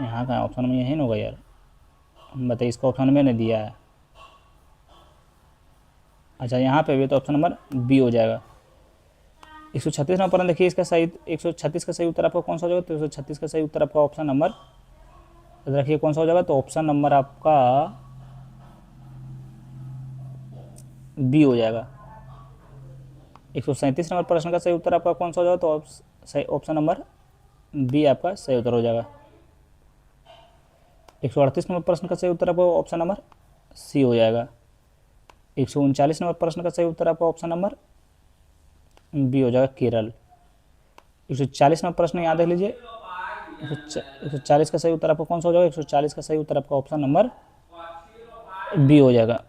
यहाँ का ऑप्शन में यही होगा यार, बताइए इसका ऑप्शन में नहीं दिया है। अच्छा यहाँ पे भी, तो ऑप्शन नंबर बी हो जाएगा। 136 नंबर प्रश्न देखिए, इसका सही 136 का सही उत्तर आपका कौन सा हो जाएगा? तो 136 का सही उत्तर आपका ऑप्शन नंबर रखिए कौन सा हो जाएगा? तो ऑप्शन नंबर आपका बी हो जाएगा। 137 नंबर प्रश्न का सही उत्तर आपका कौन सा हो जाएगा? तो सही ऑप्शन नंबर बी आपका सही उत्तर हो जाएगा। 138 नंबर प्रश्न का सही उत्तर आपका ऑप्शन नंबर सी हो जाएगा। 139 नंबर प्रश्न का सही उत्तर आपका ऑप्शन नंबर बी हो जाएगा, केरल। 140 नंबर प्रश्न याद रख लीजिए, 140 का सही उत्तर आपका कौन सा हो जाएगा? 140 का सही उत्तर आपका ऑप्शन नंबर बी हो जाएगा।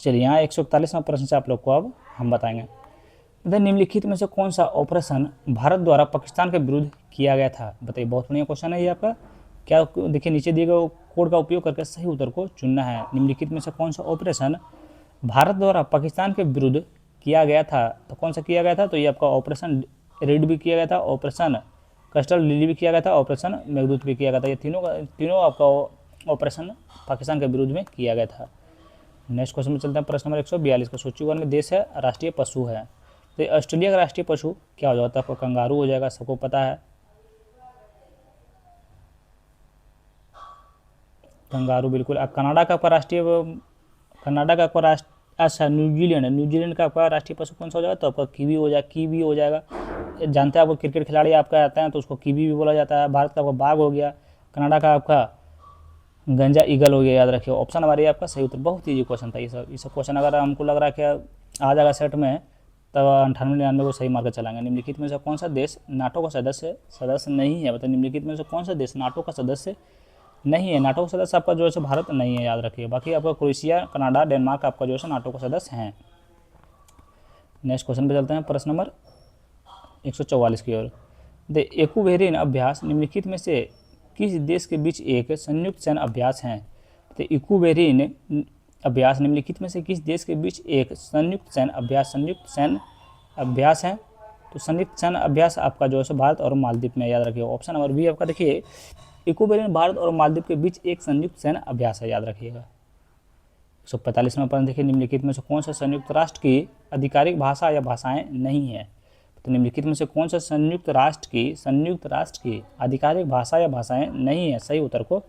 चलिए यहाँ 141 नंबर प्रश्न से आप लोग को अब हम बताएंगे। निम्नलिखित में से कौन सा ऑपरेशन भारत द्वारा पाकिस्तान के विरुद्ध किया गया था? बताइए, बहुत बढ़िया क्वेश्चन है ये आपका। क्या देखिए नीचे दिए गए कोड का उपयोग करके सही उत्तर को चुनना है। निम्नलिखित में से कौन सा ऑपरेशन भारत द्वारा पाकिस्तान के विरुद्ध किया गया था? तो कौन सा किया गया था? तो ये आपका ऑपरेशन रेड भी किया गया था, ऑपरेशन कस्टल लिली भी किया गया था, ऑपरेशन मेघदूत भी किया गया था। ये तीनों आपका ऑपरेशन पाकिस्तान के विरुद्ध में किया गया था। नेक्स्ट क्वेश्चन में चलते हैं, प्रश्न नंबर 142 का। सोचिए वन में देश है, राष्ट्रीय पशु है। तो ऑस्ट्रेलिया का राष्ट्रीय पशु क्या हो जाता है? आपको कंगारू हो जाएगा, सबको पता है कंगारू बिल्कुल। कनाडा का आपका राष्ट्रीय अच्छा न्यूजीलैंड है, न्यूजीलैंड का आपका राष्ट्रीय पशु कौन सा हो जाएगा? तो आपका कीवी हो जाएगा। जानते हैं आपको क्रिकेट खिलाड़ी आपका आता है तो उसको कीवी भी बोला जाता है। भारत का आपका बाघ हो गया, कनाडा का आपका गंजा ईगल हो गया। याद रखिए ऑप्शन नंबर ए आपका सही उत्तर। बहुत ईजी क्वेश्चन था ये सब क्वेश्चन। अगर हमको लग रहा है कि आ जाएगा सेट में, तब 98-99 को सही मार्कर चलाएंगे। निम्नलिखित में से कौन सा देश नाटो का सदस्य नहीं है? बताइए निम्नलिखित में से कौन सा देश नाटो का सदस्य नहीं है? नाटो का सदस्य आपका जो है भारत नहीं है, याद रखिए। बाकी आपका क्रोएशिया, कनाडा, डेनमार्क आपका जो है नाटो का सदस्य हैं। नेक्स्ट क्वेश्चन पे चलते हैं, प्रश्न नंबर 144 की ओर। द एक्वेरियन अभ्यास निम्नलिखित में से किस देश के बीच एक संयुक्त सैन्य अभ्यास है? तो एक्वेरियन अभ्यास निम्नलिखित में से किस देश के बीच एक संयुक्त सैन्य अभ्यास है? तो संयुक्त सैन्य अभ्यास आपका जो है भारत और मालदीव में। याद रखिए ऑप्शन नंबर बी आपका। देखिए एक्वेरियन भारत और मालदीव के बीच एक संयुक्त सैन्य अभ्यास है, याद रखिएगा। 145 में प्रश्न देखिए, निम्नलिखित में से कौन सा संयुक्त राष्ट्र की आधिकारिक भाषा या भाषाएं नहीं है? तो निम्नलिखित में से कौन सा संयुक्त राष्ट्र की आधिकारिक भाषा या भाषाएं नहीं है? सही उत्तर को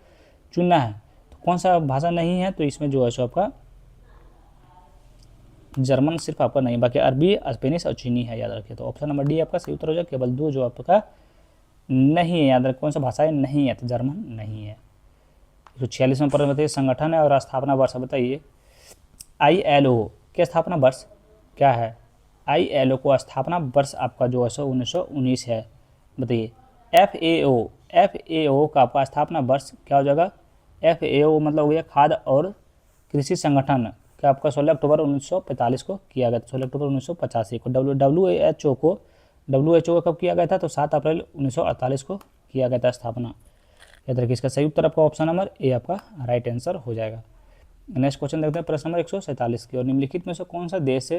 चुनना है। तो कौन सा भाषा नहीं है? तो इसमें जो है सो आपका जर्मन सिर्फ आपका नहीं, बाकी अरबी, स्पेनिश और चीनी है, याद रखिए। तो ऑप्शन नंबर डी आपका सही उत्तर हो जाएगा। केवल दो जो आपका नहीं है, याद रखिए कौन सा भाषाएं नहीं है, तो जर्मन नहीं है। 146वां प्रश्न बताइए, संगठन है और स्थापना वर्ष बताइए। ILO के स्थापना वर्ष क्या है? ILO को स्थापना वर्ष आपका जो है सो 1919 है, बताइए। FAO का आपका स्थापना वर्ष क्या हो जाएगा? FAO मतलब हो गया खाद्य और कृषि संगठन, क्या आपका 16 अक्टूबर 1945 को किया गया था, 16 अक्टूबर 1985 को। WHO को कब किया गया था? तो 7 अप्रैल 1948 को किया गया था स्थापना। याद रखिए इसका सही उत्तर आपका ऑप्शन नंबर ए आपका राइट आंसर हो जाएगा। नेक्स्ट क्वेश्चन देखते हैं, प्रश्न नंबर 147 की। और निम्नलिखित में से कौन सा देश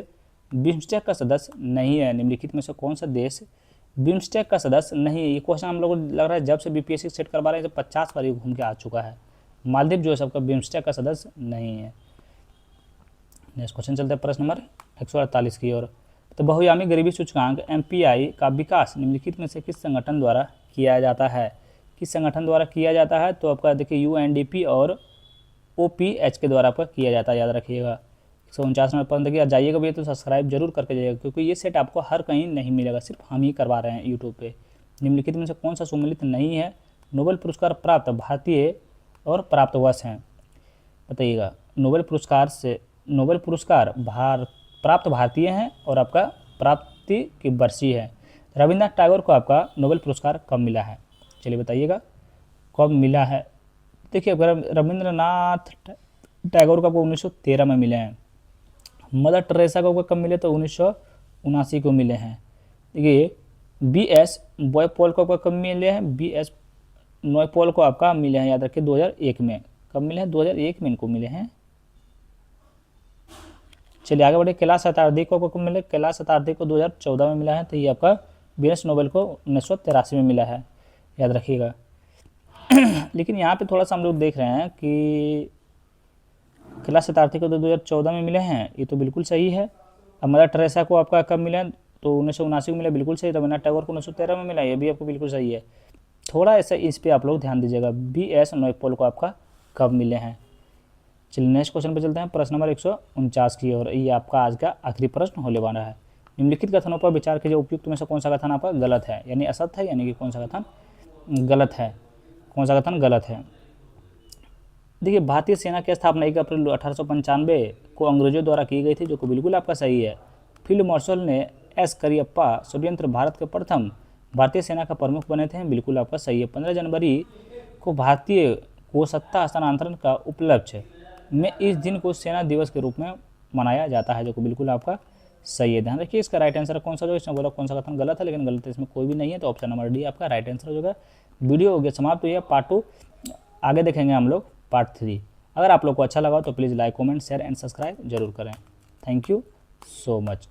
बिम्स्टेक का सदस्य नहीं है? निम्नलिखित में से कौन सा देश बिम्स्टेक का सदस्य नहीं है? ये क्वेश्चन हम लोग को लग रहा है जब से BPSC सेट करवा रहे हैं 50 बार ये घूम के आ चुका है। मालदीव जो है सबका बिम्स्टेक का सदस्य नहीं है। नेक्स्ट क्वेश्चन चलते हैं प्रश्न नंबर 148 की ओर। तो बहुआयामी गरीबी सूचकांक MPI का विकास निम्नलिखित में से किस संगठन द्वारा किया जाता है? किस संगठन द्वारा किया जाता है? तो आपका देखिए UNDP और OPH के द्वारा आपका किया जाता है, याद रखिएगा। 149 नंबर पर देखिए जाइएगा भैया तो सब्सक्राइब जरूर करके जाइएगा, क्योंकि ये सेट आपको हर कहीं नहीं मिलेगा, सिर्फ हम ही करवा रहे हैं यूट्यूब पे। निम्नलिखित में से कौन सा सम्मिलित नहीं है? नोबेल पुरस्कार प्राप्त भारतीय और प्राप्त वर्ष हैं, बताइएगा। नोबेल पुरस्कार प्राप्त भारतीय हैं और आपका प्राप्ति की वर्षीय है। रविन्द्रनाथ टैगोर को आपका नोबेल पुरस्कार कब मिला है? चलिए बताइएगा कब मिला है। देखिए रविंद्रनाथ टैगोर को आपको 1913 में मिले हैं। मदर टेरेसा को कब मिले? तो 1979 को मिले हैं। देखिए BS बॉयपॉल को आपका कब मिले हैं? BS नॉयपॉल को आपका मिले हैं, याद रखिए 2001 में। कब मिले हैं? 2001 में इनको मिले हैं। चलिए आगे बढ़े। कैलाश सत्यार्थी को कब मिले? कैलाश सत्यार्थी को 2014 में मिला है। तो ये आपका वीनस नोबेल को 1983 में मिला है, याद रखिएगा। लेकिन यहाँ पे थोड़ा सा हम लोग देख रहे हैं कि कैलाश सत्यार्थी को तो 2014 में मिले हैं, ये तो बिल्कुल सही है। अब मदर टेरेसा को आपका कब मिला? तो 1979 को मिला, बिल्कुल सही। रविन्द्रनाथ टैगोर को 1913 में मिला, ये भी आपको बिल्कुल सही है। थोड़ा ऐसा इस पर आप लोग ध्यान दीजिएगा। BS नॉयपॉल को आपका कब मिले हैं। चलिए नेक्स्ट क्वेश्चन पर चलते हैं, प्रश्न नंबर 149 की ओर। ये आपका आज का आखिरी प्रश्न होने वाला है। निम्नलिखित कथनों पर विचार कीजिए, उपयुक्त में से कौन सा कथन आपका गलत है, यानी असत्य है, यानी कि कौन सा कथन गलत है। कौन सा कथन गलत है? देखिए भारतीय सेना की स्थापना 1 अप्रैल 1895 को अंग्रेजों द्वारा की गई थी, जो कि बिल्कुल आपका सही है। फील्ड मार्शल ने S करियप्पा षड्यंत्र भारत के प्रथम भारतीय सेना का प्रमुख बने थे, बिल्कुल आपका सही है। 15 जनवरी को भारतीय को सत्ता हस्तांतरण का उपलक्ष्य में इस दिन को सेना दिवस के रूप में मनाया जाता है, जो कि बिल्कुल आपका सही है। ध्यान रखिए इसका राइट आंसर कौन सा जो इसमें बोला कौन सा कथन गलत है, लेकिन गलत इसमें कोई भी नहीं है, तो ऑप्शन नंबर डी आपका राइट आंसर हो जाएगा। वीडियो हो गया समाप्त हुई है, पार्ट 2 आगे देखेंगे हम लोग पार्ट 3। अगर आप लोग को अच्छा लगा तो please like comment share and subscribe जरूर करें। Thank you so much.